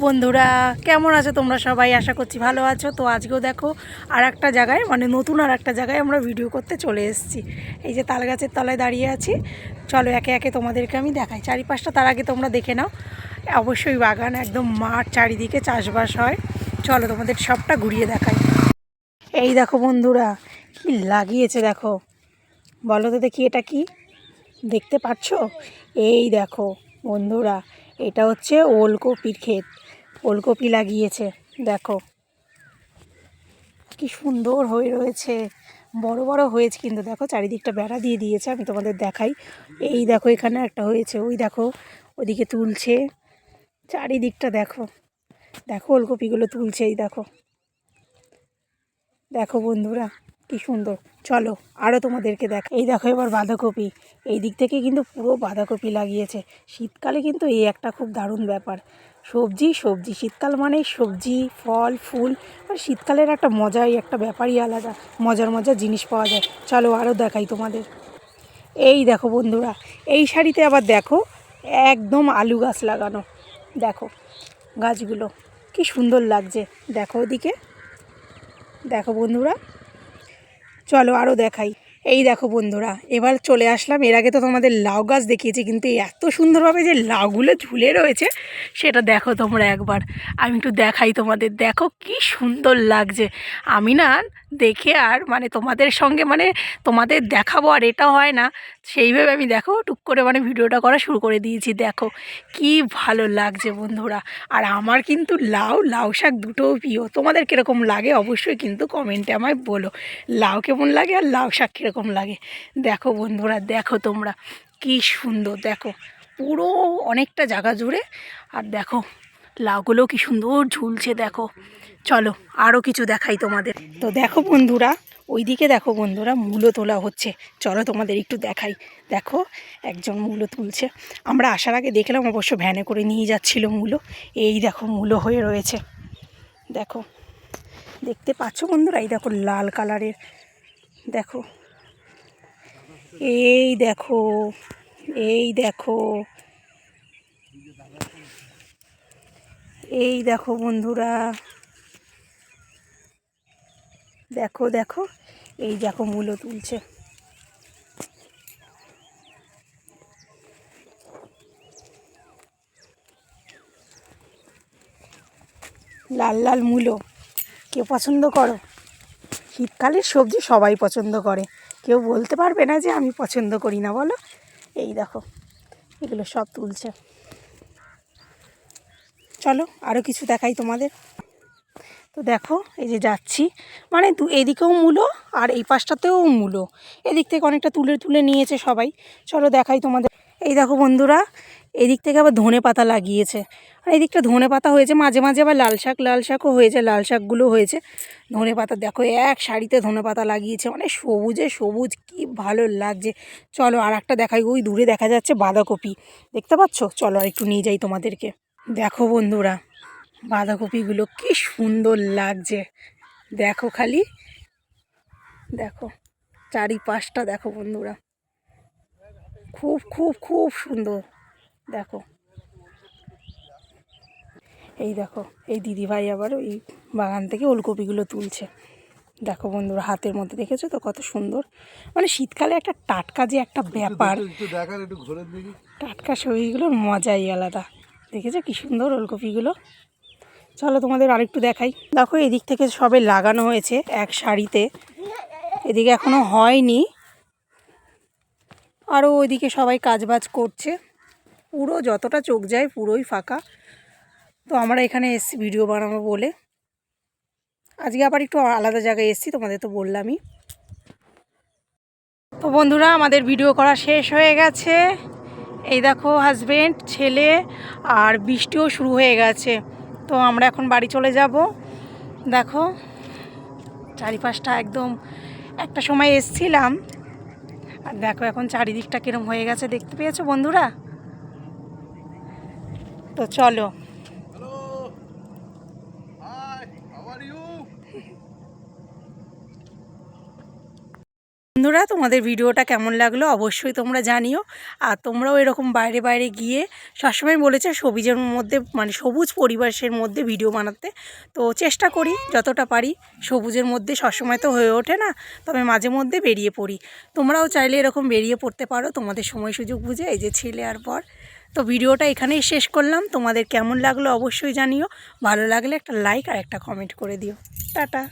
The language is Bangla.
বন্ধুরা কেমন আছো তোমরা সবাই? আশা করছি ভালো আছো। তো আজকেও দেখো আর একটা জায়গায় নতুন আর একটা জায়গায় আমরা ভিডিও করতে চলে এসেছি। এই যে তাল গাছের তলায় দাঁড়িয়ে আছি। চলো একে একে তোমাদেরকে আমি দেখাই চারিপাশটা। তার আগে তোমরা দেখে নাও। অবশ্যই বাগান, একদম মাঠ, চারিদিকে চাষবাস হয়। চলো তোমাদের সবটা ঘুরিয়ে দেখাই। এই দেখো বন্ধুরা কি লাগিয়েছে দেখো, বলো তো দেখি এটা কি দেখতে পাচ্ছ? এই দেখো বন্ধুরা, এটা হচ্ছে ওলকপির ক্ষেত। ওলকপি লাগিয়েছে দেখো, কি সুন্দর হয়ে রয়েছে, বড় বড় হয়েছে কিন্তু দেখো চারিদিকটা বেড়া দিয়ে দিয়েছে। আমি তোমাদের দেখাই। এই দেখো এখানে একটা হয়েছে, ওই দেখো ওদিকে তুলছে, চারিদিকটা দেখো। দেখো ওলকপিগুলো তুলছে, এই দেখো দেখো বন্ধুরা কি সুন্দর। চলো আরও তোমাদেরকে দেখ। এই দেখো এবার বাঁধাকপি, এই দিক থেকে কিন্তু পুরো বাঁধাকপি লাগিয়েছে। শীতকালে কিন্তু এই একটা খুব দারুণ ব্যাপার, সবজি সবজি, শীতকাল মানে সবজি ফল ফুল। আর শীতকালের একটা মজাই, একটা ব্যাপারই আলাদা, মজার মজার জিনিস পাওয়া যায়। চলো আরও দেখাই তোমাদের। এই দেখো বন্ধুরা, এই শাড়িতে আবার দেখো একদম আলু গাছ লাগানো। দেখো গাছগুলো কি সুন্দর লাগছে, দেখো ওদিকে দেখো বন্ধুরা। চলো আরও দেখাই। এই দেখো বন্ধুরা, এবার চলে আসলাম। এর আগে তো তোমাদের লাউ গাছ দেখিয়েছি, কিন্তু এত সুন্দরভাবে যে লাউগুলো ঝুলে রয়েছে সেটা দেখো তোমরা একবার। আমি একটু দেখাই তোমাদের, দেখো কি সুন্দর লাগছে। আমি না দেখে আর তোমাদের সঙ্গে তোমাদের দেখাবো আর এটা হয় না, সেইভাবে আমি দেখো টুক করে ভিডিওটা করা শুরু করে দিয়েছি। দেখো কি ভালো লাগছে বন্ধুরা। আর আমার কিন্তু লাউ শাক দুটোও প্রিয়। তোমাদের কীরকম লাগে অবশ্যই কিন্তু কমেন্টে আমায় বলো, লাউ কেমন লাগে আর লাউ শাক কীরকম লাগে। দেখো বন্ধুরা, দেখো তোমরা কি সুন্দর, দেখো পুরো অনেকটা জায়গা জুড়ে। আর দেখো লাউগুলো কি সুন্দর ঝুলছে দেখো। চলো আরও কিছু দেখাই তোমাদের। তো দেখো বন্ধুরা, ওইদিকে দেখো বন্ধুরা মূলো তোলা হচ্ছে। চলো তোমাদের একটু দেখাই। দেখো একজন মূলো তুলছে। আমরা আসার আগে দেখলাম, অবশ্য ভ্যানে করে নিয়ে যাচ্ছিল মূলো। এই দেখো মূলো হয়ে রয়েছে, দেখো দেখতে পাচ্ছ বন্ধুরা। এই দেখো লাল কালারের, দেখো এই দেখো, এই দেখো, এই দেখো বন্ধুরা, দেখো দেখো এই দেখো মূলো তুলছে। লাল লাল মূলো কেউ পছন্দ করো? শীতকালের সবজি সবাই পছন্দ করে, কেউ বলতে পারবে না যে আমি পছন্দ করি না, বলো। এই দেখো এগুলো সব তুলছে। চলো আরও কিছু দেখাই তোমাদের। তো দেখো এই যে যাচ্ছি, এদিকেও মূলো আর এই পাশটাতেও মূলো। এদিক থেকে অনেকটা তুলে তুলে নিয়েছে সবাই। চলো দেখাই তোমাদের। এই দেখো বন্ধুরা, এদিক থেকে আবার ধনে পাতা লাগিয়েছে। আর এদিকটা ধনে পাতা হয়েছে, মাঝে মাঝে আবার লাল শাকও হয়েছে, লাল শাকগুলো হয়েছে। ধনে পাতা দেখো এক সারিতে ধনে পাতা লাগিয়েছে, সবুজে সবুজ, কি ভালো লাগছে। চলো আর একটা দেখাই। ওই দূরে দেখা যাচ্ছে বাঁধাকপি, দেখতে পাচ্ছ? চলো আর একটু নিয়ে যাই তোমাদেরকে। দেখো বন্ধুরা বাঁধাকপিগুলো কি সুন্দর লাগছে, দেখো খালি দেখো চারিপাশটা দেখো বন্ধুরা, খুব খুব খুব সুন্দর। দেখো এই দেখো এই দিদিভাই আবার ওই বাগান থেকে ওলকপিগুলো তুলছে। দেখো বন্ধুরা হাতের মধ্যে, দেখেছো তো কত সুন্দর। শীতকালে একটা টাটকা যে একটা ব্যাপার, টাটকা সবজিগুলোর মজাই আলাদা। দেখেছো কি সুন্দর ওলকপিগুলো। চলো তোমাদের আরেকটু দেখাই। দেখো এদিক থেকে সবে লাগানো হয়েছে এক সারিতে, এদিকে এখনো হয়নি। আরও ওইদিকে সবাই কাজবাজ করছে, পুরো যতটা চোখ যায় পুরোই ফাঁকা। তো আমরা এখানে এসেছি ভিডিও বানাবো বলে। আজকে আবার একটু আলাদা জায়গায় এসেছি, তোমাদের তো বললামই। তো বন্ধুরা আমাদের ভিডিও করা শেষ হয়ে গেছে। এই দেখো হাজবেন্ড, ছেলে, আর বৃষ্টিও শুরু হয়ে গেছে। তো আমরা এখন বাড়ি চলে যাব। দেখো চারিপাশটা একদম, একটা সময় এসছিলাম আর দেখো এখন চারিদিকটা কিরম হয়ে গেছে, দেখতে পেয়েছো বন্ধুরা? তো চলো বন্ধুরা, তোমাদের ভিডিওটা কেমন লাগলো অবশ্যই তোমরা জানিও। আর তোমরাও এরকম বাইরে বাইরে গিয়ে সবসময় বলেছে সবুজের মধ্যে মানে সবুজ পরিবেশের মধ্যে ভিডিও বানাতে, তো চেষ্টা করি যতটা পারি। সবুজের মধ্যে সবসময় তো হয়ে ওঠে না, তবে মাঝে মধ্যে বেরিয়ে পড়ি। তোমরাও চাইলে এরকম বেরিয়ে পড়তে পারো তোমাদের সময় সুযোগ বুঝে। এই যে ছেলে আর বর। তো ভিডিওটা এখানেই শেষ করলাম। তোমাদের কেমন লাগলো অবশ্যই জানিও। ভালো লাগলে একটা লাইক আর একটা কমেন্ট করে দিও। টাটা।